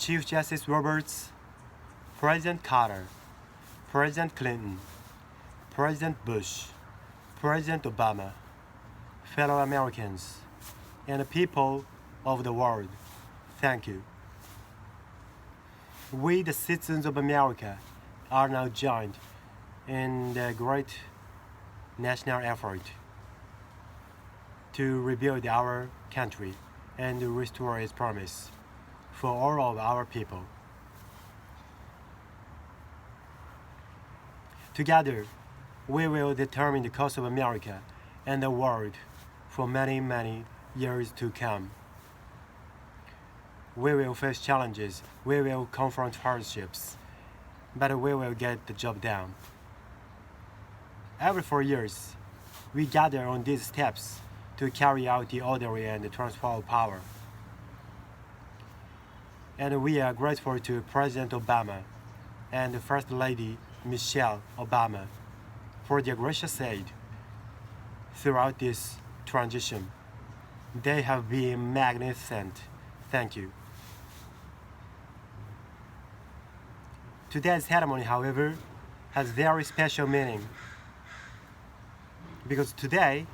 Chief Justice Roberts, President Carter, President Clinton, President Bush, President Obama, fellow Americans, and the people of the world, thank you. We, the citizens of America, are now joined in the great national effort to rebuild our country and restore its promise for all of our people. Together, we will determine the course of America and the world for many, many years to come. We will face challenges, we will confront hardships, but we will get the job done. Every 4 years, we gather on these steps to carry out the orderly and the transfer of power. And we are grateful to President Obama and First Lady Michelle Obama for their gracious aid throughout this transition. They have been magnificent. Thank you. Today's ceremony, however, has very special meaning because today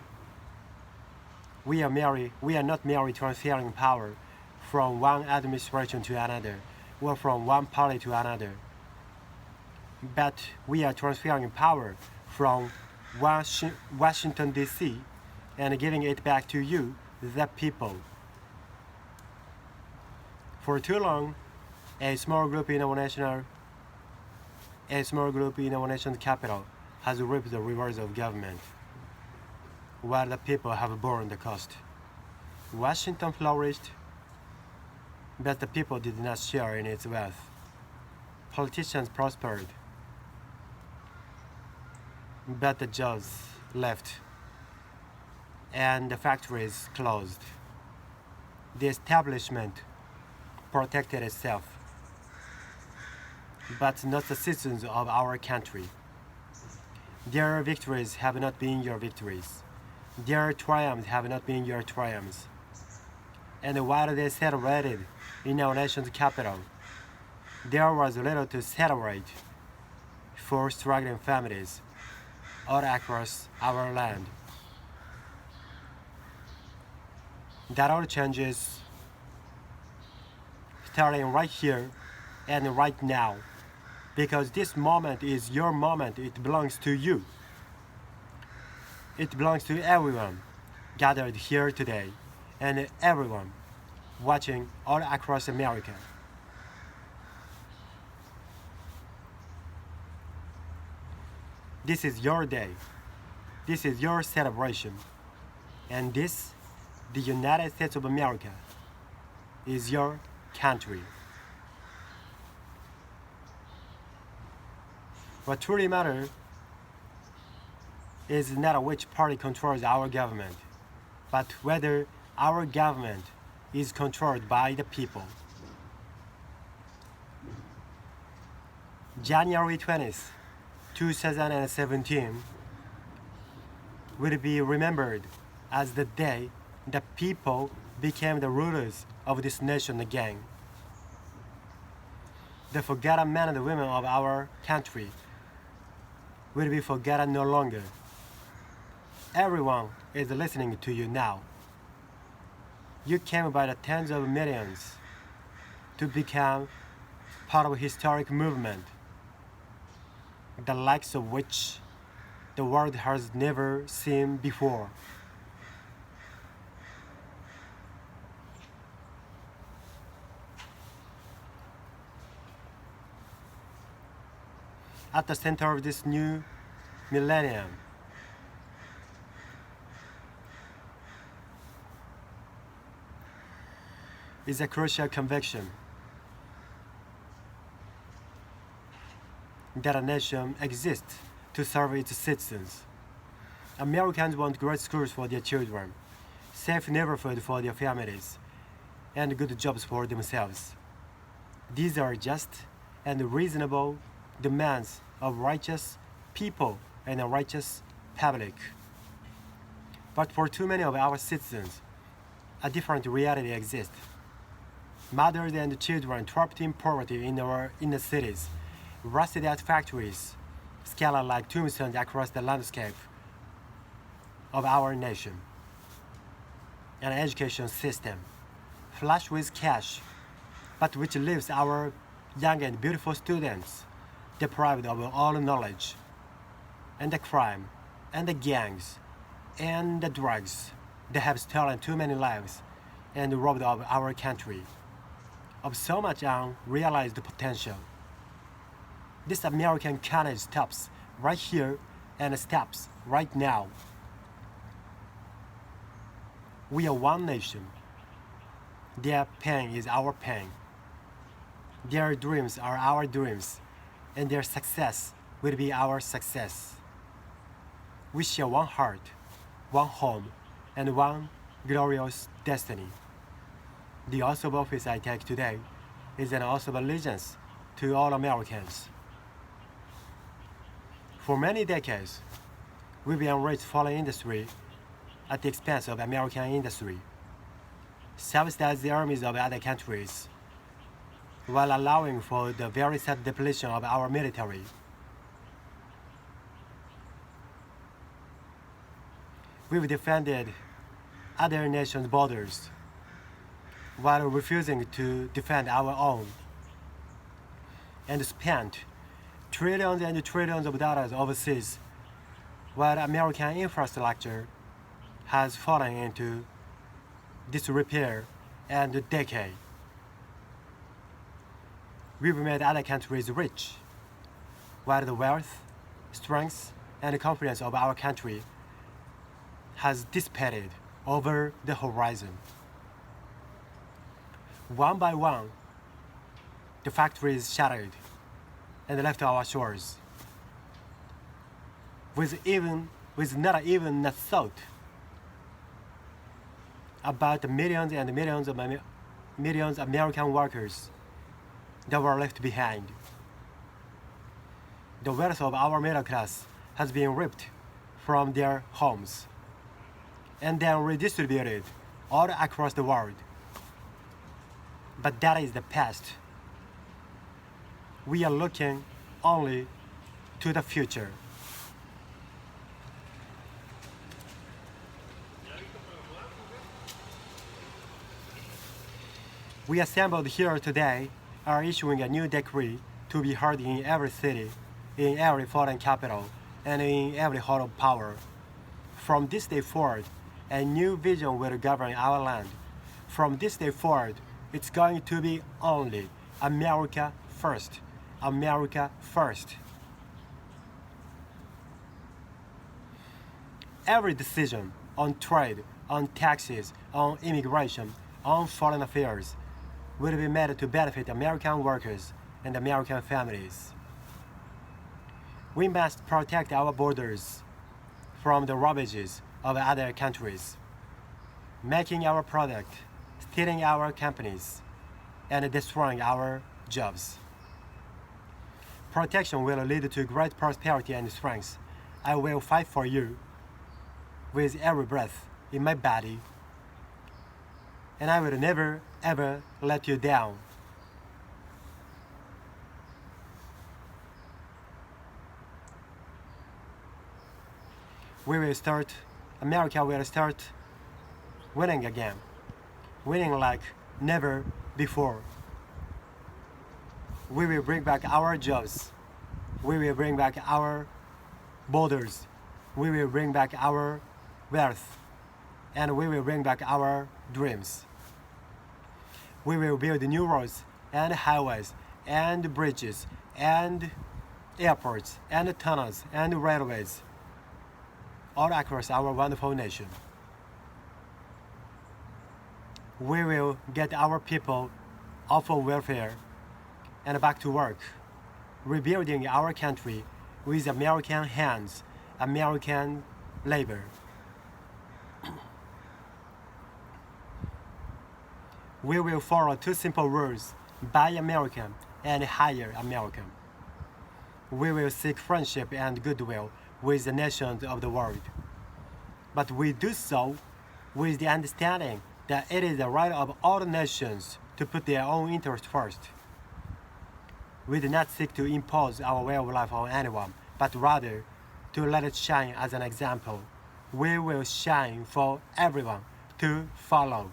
we are not merely transferring power from one administration to another or from one party to another, but we are transferring power from Washington, D.C. and giving it back to you, the people. For too long, a small group in our nation's capital has reaped the rewards of government, while the people have borne the cost. Washington flourished, but the people did not share in its wealth. Politicians prospered, but the jobs left, and the factories closed. The establishment protected itself, but not the citizens of our country. Their victories have not been your victories. Their triumphs have not been your triumphs. And while they celebrated in our nation's capital, there was little to celebrate for struggling families all across our land. That all changes starting right here and right now, because this moment is your moment. It belongs to you. It belongs to everyone gathered here today and everyone watching all across America. This is your day. This is your celebration. And this, the United States of America, is your country. What truly matters is not which party controls our government, but whether our government is controlled by the people. January 20th, 2017 will be remembered as the day the people became the rulers of this nation again. The forgotten men and women of our country will be forgotten no longer. Everyone is listening to you now. You came by the tens of millions to become part of a historic movement, the likes of which the world has never seen before. At the center of this new millennium is a crucial conviction that a nation exists to serve its citizens. Americans want great schools for their children, safe neighborhoods for their families, and good jobs for themselves. These are just and reasonable demands of righteous people and a righteous public. But for too many of our citizens, a different reality exists. mothers and children trapped in poverty in our inner cities, rusted out factories, scattered like tombstones across the landscape of our nation. An education system, flush with cash, but which leaves our young and beautiful students deprived of all knowledge, and the crime, and the gangs, and the drugs that have stolen too many lives and robbed of our country of so much unrealized potential. This American carnage stops right here and stops right now. We are one nation. Their pain is our pain. Their dreams are our dreams, and their success will be our success. We share one heart, one home, and one glorious destiny. The oath of office I take today is an oath of allegiance to all Americans. For many decades, we've enriched foreign industry at the expense of American industry, subsidized the armies of other countries, while allowing for the very sad depletion of our military. We've defended other nations' borders while refusing to defend our own, and spent trillions and trillions of dollars overseas while American infrastructure has fallen into disrepair and decay. We've made other countries rich, while the wealth, strength, and confidence of our country has dissipated over the horizon. One by one, the factories shattered and left our shores, with not even a thought about the millions and millions of American workers that were left behind. The wealth of our middle class has been ripped from their homes and then redistributed all across the world. But that is the past. We are looking only to the future. We assembled here today are issuing a new decree to be heard in every city, in every foreign capital, and in every hall of power. From this day forward, a new vision will govern our land. From this day forward, it's going to be only America first. America first. Every decision on trade, on taxes, on immigration, on foreign affairs will be made to benefit American workers and American families. We must protect our borders from the ravages of other countries, making our product, stealing our companies, and destroying our jobs. Protection will lead to great prosperity and strength. I will fight for you with every breath in my body, and I will never ever let you down. America will start winning again, winning like never before. We will bring back our jobs. We will bring back our borders. We will bring back our wealth. And we will bring back our dreams. We will build new roads and highways and bridges and airports and tunnels and railways all across our wonderful nation. We will get our people off of welfare and back to work, rebuilding our country with American hands, American labor. We will follow two simple rules: buy American and hire American. We will seek friendship and goodwill with the nations of the world. But we do so with the understanding that it is the right of all nations to put their own interest first. We do not seek to impose our way of life on anyone, but rather to let it shine as an example. We will shine for everyone to follow.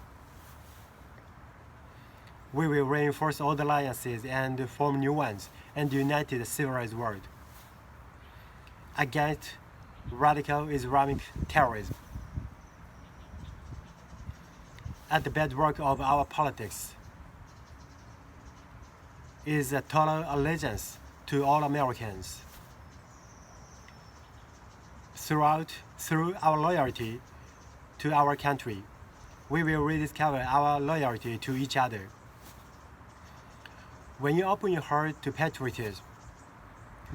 We will reinforce old alliances and form new ones and unite the civilized world against radical Islamic terrorism. At the bedrock of our politics is a total allegiance to all Americans. Through our loyalty to our country, we will rediscover our loyalty to each other. When you open your heart to patriotism,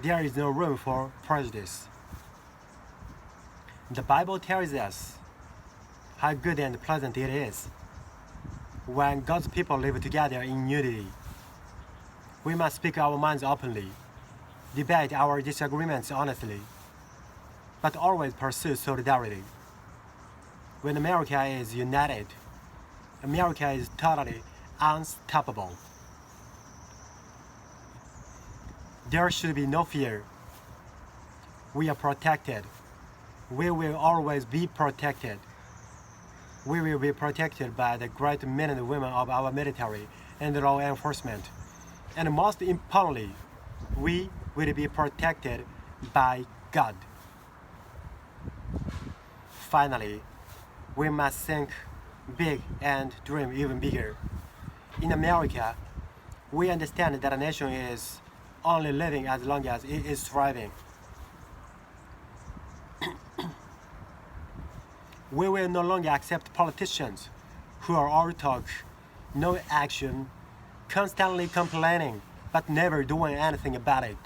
there is no room for prejudice. The Bible tells us how good and pleasant it is when God's people live together in unity. We must speak our minds openly, debate our disagreements honestly, but always pursue solidarity. When America is united, America is totally unstoppable. There should be no fear. We are protected. We will always be protected. We will be protected by the great men and women of our military and law enforcement. And most importantly, we will be protected by God. Finally, we must think big and dream even bigger. In America, we understand that a nation is only living as long as it is thriving. We will no longer accept politicians who are all talk, no action, constantly complaining, but never doing anything about it.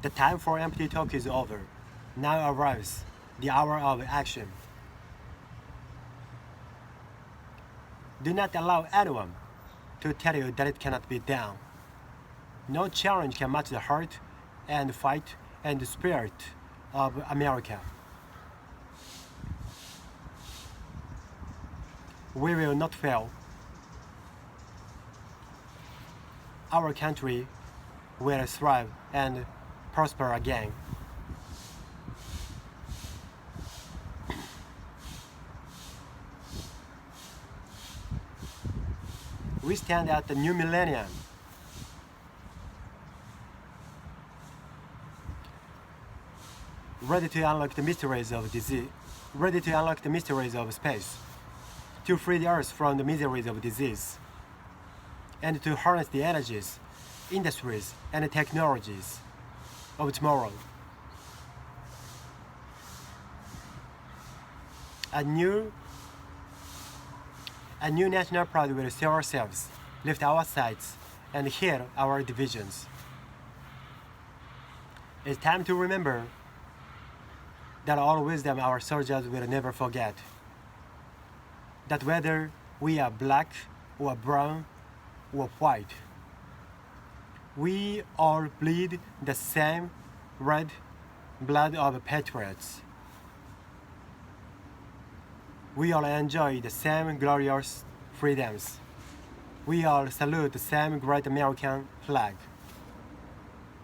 The time for empty talk is over. Now arrives the hour of action. Do not allow anyone to tell you that it cannot be done. No challenge can match the heart and fight and the spirit of America. We will not fail. Our country will thrive and prosper again. We stand at the new millennium. Ready to unlock the mysteries of disease, ready to unlock the mysteries of space, to free the earth from the miseries of disease, and to harness the energies, industries, and technologies of tomorrow. A new national pride will stir ourselves, lift our sights, and heal our divisions. It's time to remember that all wisdom our soldiers will never forget. That whether we are black or brown or white, we all bleed the same red blood of patriots. We all enjoy the same glorious freedoms. We all salute the same great American flag.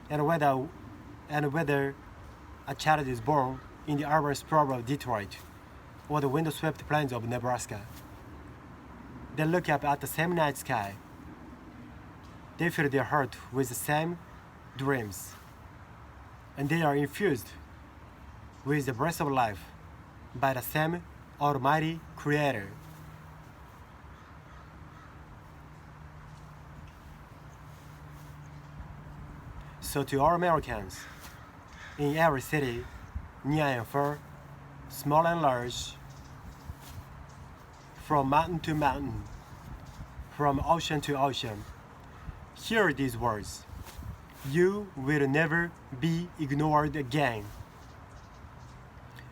And whether a child is born in the urban sprawl of Detroit or the windswept plains of Nebraska, they look up at the same night sky. They fill their heart with the same dreams, and they are infused with the breath of life by the same Almighty Creator. So to all Americans, in every city, near and far, small and large, from mountain to mountain, from ocean to ocean, hear these words. You will never be ignored again.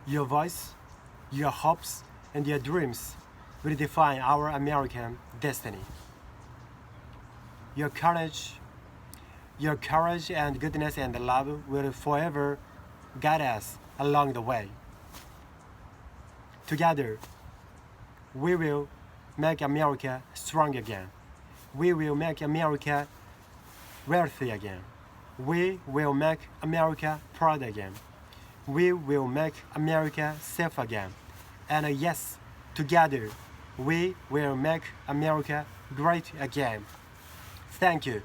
Your voice, your hopes, and your dreams will define our American destiny. Your courage and goodness and love will forever guide us along the way. Together, we will make America strong again. We will make America wealthy again. We will make America proud again. We will make America safe again. And yes, together, we will make America great again. Thank you.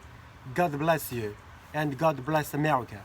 God bless you. And God bless America.